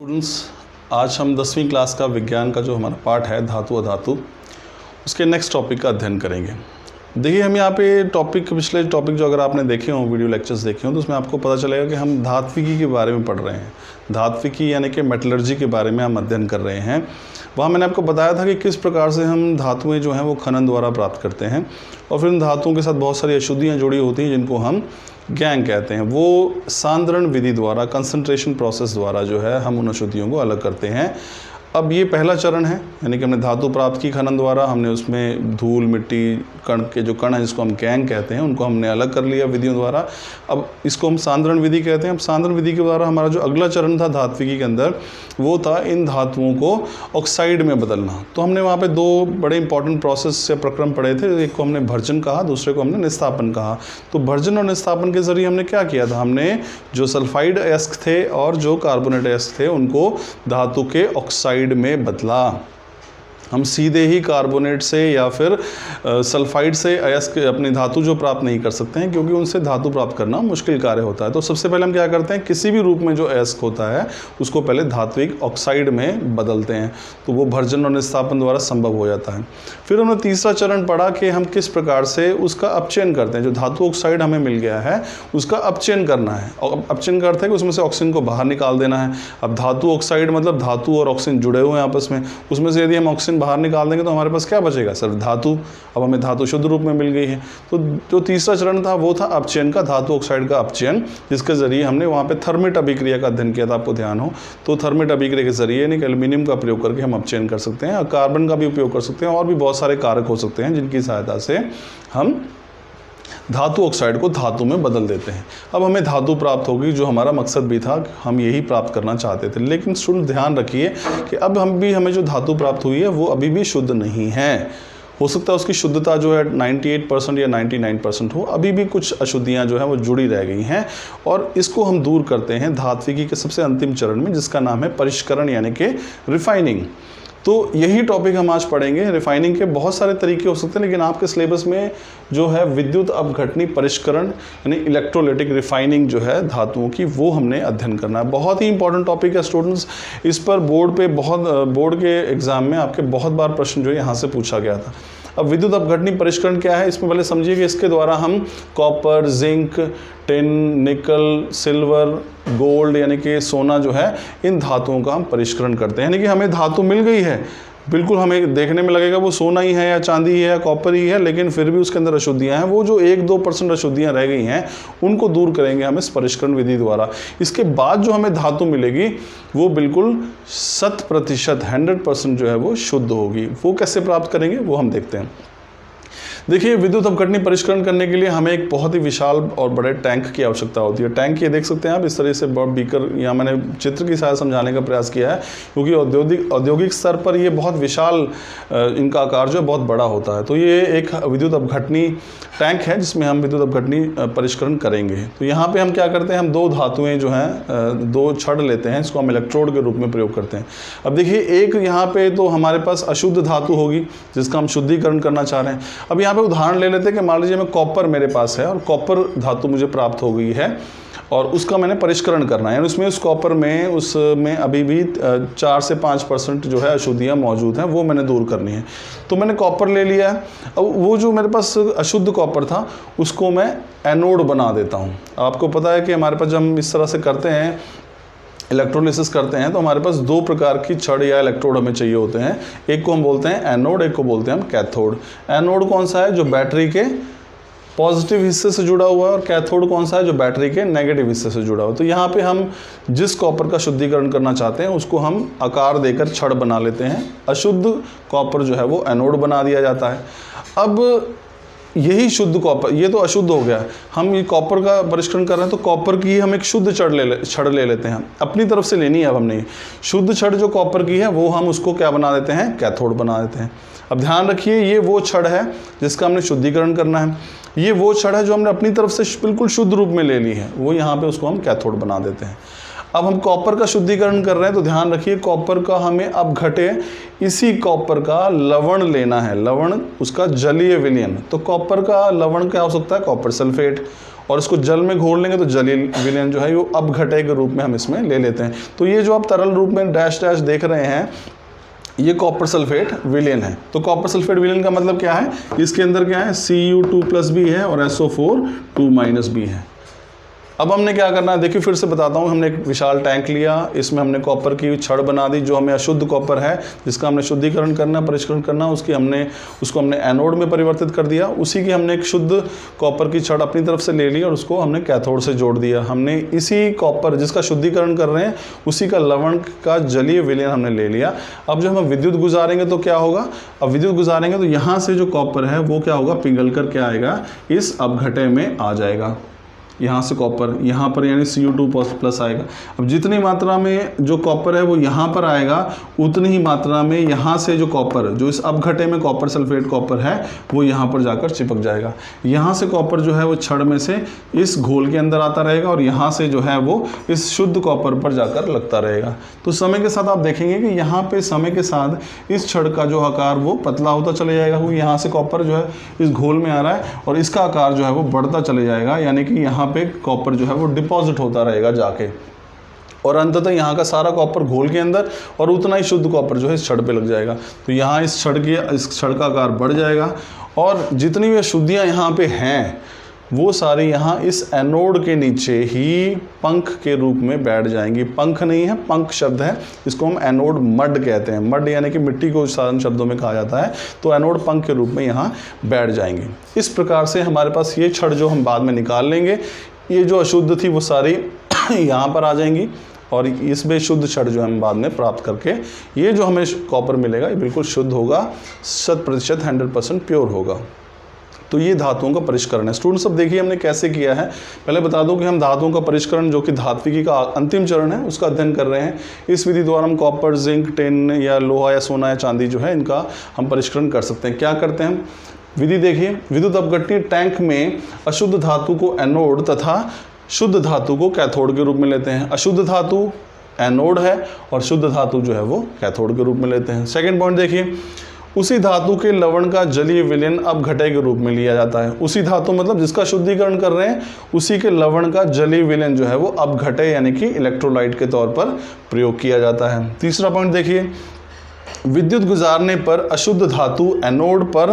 Students, आज हम 10वीं क्लास का विज्ञान का जो हमारा पाठ है धातु अधातु, उसके नेक्स्ट टॉपिक का अध्ययन करेंगे। देखिए, हम यहाँ पे पिछले टॉपिक जो अगर आपने देखे हों, वीडियो लेक्चर्स देखे हों, तो उसमें आपको पता चलेगा कि हम धात्विकी के बारे में पढ़ रहे हैं। धात्विकी यानी कि मेटलर्जी के बारे में हम अध्ययन कर रहे हैं। वहाँ मैंने आपको बताया था कि किस प्रकार से हम धातुएँ जो हैं वो खनन द्वारा प्राप्त करते हैं, और फिर उन धातुओं के साथ बहुत सारी अशुद्धियाँ जुड़ी होती हैं जिनको हम गैंग कहते हैं। वो सांद्रण विधि द्वारा, कंसंट्रेशन प्रोसेस द्वारा जो है हम उन अशुद्धियों को अलग करते हैं। अब ये पहला चरण है, यानी कि हमने धातु प्राप्त की खनन द्वारा, हमने उसमें धूल मिट्टी कण के जो कण हैं जिसको हम गैंग कहते हैं उनको हमने अलग कर लिया विधियों द्वारा। अब इसको हम सांद्रण विधि कहते हैं। अब सांद्रण विधि के द्वारा हमारा जो अगला चरण था धात्विकी के अंदर, वो था इन धातुओं को ऑक्साइड में बदलना। तो हमने वहाँ पे दो बड़े इंपॉर्टेंट प्रोसेस से प्रक्रम पढ़े थे। एक को हमने भर्जन कहा, दूसरे को हमने निस्तापन कहा। तो भर्जन और निस्तापन के जरिए हमने क्या किया था, हमने जो सल्फाइड अयस्क थे और जो कार्बोनेट अयस्क थे उनको धातु के ऑक्साइड में बदला। हम सीधे ही कार्बोनेट से या फिर सल्फाइड से अयस्क अपनी धातु जो प्राप्त नहीं कर सकते हैं, क्योंकि उनसे धातु प्राप्त करना मुश्किल कार्य होता है। तो सबसे पहले हम क्या करते हैं, किसी भी रूप में जो अयस्क होता है उसको पहले धात्विक ऑक्साइड में बदलते हैं। तो वो भर्जन और निस्तापन द्वारा संभव हो जाता है। फिर हमने तीसरा चरण पढ़ा कि हम किस प्रकार से उसका अपचयन करते हैं। जो धातु ऑक्साइड हमें मिल गया है उसका अपचयन करना है। और अपचयन का अर्थ है कि उसमें से ऑक्सीजन को बाहर निकाल देना है। अब धातु ऑक्साइड मतलब धातु और ऑक्सीजन जुड़े हुए हैं आपस में, उसमें से यदि हम ऑक्सीजन बाहर निकाल देंगे तो हमारे पास क्या बचेगा, सिर्फ धातु। अब हमें धातु शुद्ध रूप में मिल गई है। तो जो तीसरा चरण था वो था अपचयन का, धातु ऑक्साइड का अपचयन, जिसके जरिए हमने वहाँ पे थर्मिट अभिक्रिया का अध्ययन किया था, आपको ध्यान हो। तो थर्मिट अभिक्रिया के जरिए यानी कि एल्यूमिनियम का प्रयोग करके हम अपचयन कर सकते हैं, और कार्बन का भी उपयोग कर सकते हैं, और भी बहुत सारे कारक हो सकते हैं जिनकी सहायता से हम धातु ऑक्साइड को धातु में बदल देते हैं। अब हमें धातु प्राप्त होगी, जो हमारा मकसद भी था, हम यही प्राप्त करना चाहते थे। लेकिन स्टूडेंट ध्यान रखिए कि अब हमें जो धातु प्राप्त हुई है वो अभी भी शुद्ध नहीं है। हो सकता है उसकी शुद्धता जो है 98% या 99% हो, अभी भी कुछ अशुद्धियाँ जो हैं वो जुड़ी रह गई हैं, और इसको हम दूर करते हैं धात्विकी के सबसे अंतिम चरण में, जिसका नाम है परिष्करण यानी कि रिफाइनिंग। तो यही टॉपिक हम आज पढ़ेंगे। रिफाइनिंग के बहुत सारे तरीके हो सकते हैं, लेकिन आपके सिलेबस में जो है विद्युत अपघटनी परिष्करण यानी इलेक्ट्रोलाइटिक रिफाइनिंग जो है धातुओं की, वो हमने अध्ययन करना है। बहुत ही इंपॉर्टेंट टॉपिक है स्टूडेंट्स। इस पर बोर्ड के एग्जाम में आपके बहुत बार प्रश्न जो है यहाँ से पूछा गया था। अब विद्युत अपघटनी परिष्करण क्या है, इसमें पहले समझिए कि इसके द्वारा हम कॉपर, जिंक, टिन, निकल, सिल्वर, गोल्ड यानी कि सोना जो है, इन धातुओं का हम परिष्करण करते हैं। यानी कि हमें धातु मिल गई है, बिल्कुल हमें देखने में लगेगा वो सोना ही है या चांदी ही है या कॉपर ही है, लेकिन फिर भी उसके अंदर अशुद्धियाँ हैं। वो जो 1-2% अशुद्धियाँ रह गई हैं उनको दूर करेंगे हम इस परिष्करण विधि द्वारा। इसके बाद जो हमें धातु मिलेगी वो बिल्कुल 100% जो है वो शुद्ध होगी। वो कैसे प्राप्त करेंगे वो हम देखते हैं। देखिए, विद्युत अपघटनी परिष्करण करने के लिए हमें एक बहुत ही विशाल और बड़े टैंक की आवश्यकता होती है। टैंक ये देख सकते हैं आप, इस तरह से बड़ा बीकर, यहाँ मैंने चित्र की सहायता समझाने का प्रयास किया है, क्योंकि औद्योगिक स्तर पर ये बहुत विशाल, इनका आकार जो है बहुत बड़ा होता है। तो ये एक विद्युत अपघटनी टैंक है जिसमें हम विद्युत अपघटनी परिष्करण करेंगे। तो यहाँ पे हम क्या करते हैं, हम दो धातुएं जो हैं, दो छड़ लेते हैं, इसको हम इलेक्ट्रोड के रूप में प्रयोग करते हैं। अब देखिए, एक यहाँ पे तो हमारे पास अशुद्ध धातु होगी जिसका हम शुद्धिकरण करना चाह रहे हैं। अब यहाँ पे उदाहरण ले लेते हैं कि मान लीजिए मैं कॉपर मेरे पास है और कॉपर धातु मुझे प्राप्त हो गई है, और उसका मैंने परिष्करण करना है। उसमें उस कॉपर में उसमें अभी भी 4 से 5% जो है अशुद्धियाँ मौजूद हैं, वो मैंने दूर करनी है। तो मैंने कॉपर ले लिया है। अब वो जो मेरे पास अशुद्ध कॉपर था उसको मैं एनोड बना देता हूँ। आपको पता है कि हमारे पास जब हम इस तरह से करते हैं, इलेक्ट्रोलिसिस करते हैं, तो हमारे पास 2 प्रकार की छड़ या इलेक्ट्रोड हमें चाहिए होते हैं। एक को हम बोलते हैं एनोड, एक को बोलते हैं हम कैथोड। एनोड कौन सा है, जो बैटरी के पॉजिटिव हिस्से से जुड़ा हुआ है, और कैथोड कौन सा है, जो बैटरी के नेगेटिव हिस्से से जुड़ा हुआ है। तो यहाँ पे हम जिस कॉपर का शुद्धिकरण करना चाहते हैं उसको हम आकार देकर छड़ बना लेते हैं। अशुद्ध कॉपर जो है वो एनोड बना दिया जाता है। अब यही शुद्ध कॉपर, ये तो अशुद्ध हो गया, हम ये कॉपर का परिष्करण कर रहे हैं, तो कॉपर की हम एक शुद्ध छड़ ले लेते हैं, अपनी तरफ से लेनी है। अब हमने शुद्ध छड़ जो कॉपर की है वो हम उसको क्या बना देते हैं, कैथोड बना देते हैं। अब ध्यान रखिए, ये वो छड़ है जिसका हमने शुद्धिकरण करना है। ये वो छड़ है जो हमने अपनी तरफ से बिल्कुल शुद्ध रूप में ले ली है, वो यहाँ पे उसको हम कैथोड बना देते हैं। अब हम कॉपर का शुद्धिकरण कर रहे हैं, तो ध्यान रखिए कॉपर का हमें अब घटे इसी कॉपर का लवण लेना है। लवण उसका जलीय विलयन। तो कॉपर का लवण क्या हो सकता है, कॉपर सल्फेट। और इसको जल में घोल लेंगे तो जलीय विलयन जो है वो अपघटय के रूप में हम इसमें ले लेते हैं। तो ये जो आप तरल रूप में डैश डैश देख रहे हैं ये कॉपर सल्फेट विलयन है। तो कॉपर सल्फेट विलयन का मतलब क्या है, इसके अंदर क्या है Cu2+ है और SO4 2- है। अब हमने क्या करना है, देखिए फिर से बताता हूँ। हमने एक विशाल टैंक लिया, इसमें हमने कॉपर की छड़ बना दी, जो हमें अशुद्ध कॉपर है जिसका हमने शुद्धिकरण करना, परिष्करण करना, उसको हमने एनोड में परिवर्तित कर दिया। उसी की हमने एक शुद्ध कॉपर की छड़ अपनी तरफ से ले ली और उसको हमने कैथोड से जोड़ दिया। हमने इसी कॉपर जिसका शुद्धिकरण कर रहे हैं उसी का लवण का जलीय विलयन हमने ले लिया। अब जब हम विद्युत गुजारेंगे तो क्या होगा, अब विद्युत गुजारेंगे तो यहाँ से जो कॉपर है वो क्या होगा, पिघल कर क्या आएगा, इस अपघटय में आ जाएगा। यहाँ से कॉपर यहाँ पर यानी Cu2+ आएगा। अब जितनी मात्रा में जो कॉपर है वो यहाँ पर आएगा, उतनी ही मात्रा में यहाँ से जो कॉपर, जो इस अपघटय में कॉपर सल्फेट कॉपर है वो यहाँ पर जाकर चिपक जाएगा। यहाँ से कॉपर जो है वो छड़ में से इस घोल के अंदर आता रहेगा और यहाँ से जो है वो इस शुद्ध कॉपर पर जाकर लगता रहेगा। तो समय के साथ आप देखेंगे कि यहाँ पे समय के साथ इस छड़ का जो आकार वो पतला होता चले जाएगा। वो यहाँ से कॉपर जो है इस घोल में आ रहा है और इसका आकार जो है वो बढ़ता चले जाएगा, यानी कि यहाँ पे कॉपर जो है वो डिपॉजिट होता रहेगा जाके, और अंततः यहाँ का सारा कॉपर घोल के अंदर और उतना ही शुद्ध कॉपर जो है इस छड़ पे लग जाएगा। तो यहाँ इस छड़ का आकार बढ़ जाएगा और जितनी भी अशुद्धियाँ यहाँ पे हैं वो सारी यहाँ इस एनोड के नीचे ही पंख के रूप में बैठ जाएंगी। पंख नहीं है, पंख शब्द है, इसको हम एनोड मड कहते हैं। मड यानी कि मिट्टी को साधारण शब्दों में कहा जाता है। तो एनोड पंख के रूप में यहाँ बैठ जाएंगे। इस प्रकार से हमारे पास ये छड़ जो हम बाद में निकाल लेंगे, ये जो अशुद्ध थी वो सारी यहाँ पर आ जाएंगी और इसमें शुद्ध छड़ जो हम बाद में प्राप्त करके ये जो हमें कॉपर मिलेगा ये बिल्कुल शुद्ध होगा, 100% 100% प्योर होगा। तो ये धातुओं का परिष्करण है। स्टूडेंट्स अब देखिए हमने कैसे किया है। पहले बता दूं कि हम धातुओं का परिष्करण जो कि धात्विकी का अंतिम चरण है उसका अध्ययन कर रहे हैं। इस विधि द्वारा हम कॉपर, जिंक, टिन या लोहा या सोना या चांदी जो है इनका हम परिष्करण कर सकते हैं। क्या करते हैं हम, विधि देखिए। विद्युत अपघटनीय टैंक में अशुद्ध धातु को एनोड तथा शुद्ध धातु को कैथोड के रूप में लेते हैं। अशुद्ध धातु एनोड है और शुद्ध धातु जो है वो कैथोड के रूप में लेते हैं। सेकंड पॉइंट देखिए, उसी धातु के लवण का जलीय विलयन अपघटय के रूप में लिया जाता है। उसी धातु मतलब जिसका शुद्धिकरण कर रहे हैं उसी के लवण का जलीय विलयन जो है वो अपघटय यानी कि इलेक्ट्रोलाइट के तौर पर प्रयोग किया जाता है। तीसरा पॉइंट देखिए, विद्युत गुजारने पर अशुद्ध धातु एनोड पर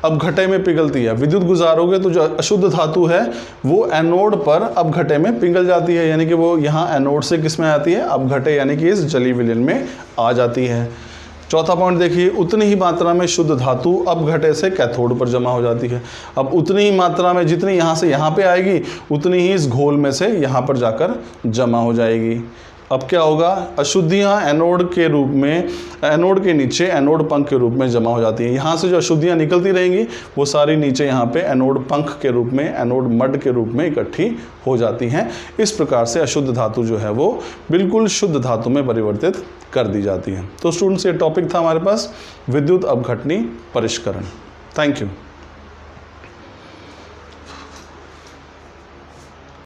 अपघटय में पिघलती है। विद्युत गुजारोगे तो जो अशुद्ध धातु है वो एनोड पर अपघटय में पिघल जाती है, यानी कि वो यहाँ एनोड से किस में आती है, अपघटय यानी कि इस जलीय विलयन में आ जाती है। चौथा पॉइंट देखिए, उतनी ही मात्रा में शुद्ध धातु अपघटय से कैथोड पर जमा हो जाती है। अब उतनी ही मात्रा में जितनी यहाँ से यहाँ पे आएगी उतनी ही इस घोल में से यहाँ पर जाकर जमा हो जाएगी। अब क्या होगा, अशुद्धियाँ एनोड के रूप में, एनोड के नीचे एनोड पंख के रूप में जमा हो जाती हैं। यहाँ से जो अशुद्धियाँ निकलती रहेंगी वो सारी नीचे यहाँ पे एनोड पंख के रूप में, एनोड मड के रूप में इकट्ठी हो जाती हैं। इस प्रकार से अशुद्ध धातु जो है वो बिल्कुल शुद्ध धातु में परिवर्तित कर दी जाती है। तो स्टूडेंट्स ये टॉपिक था हमारे पास विद्युत अपघटनी परिष्करण। Thank you.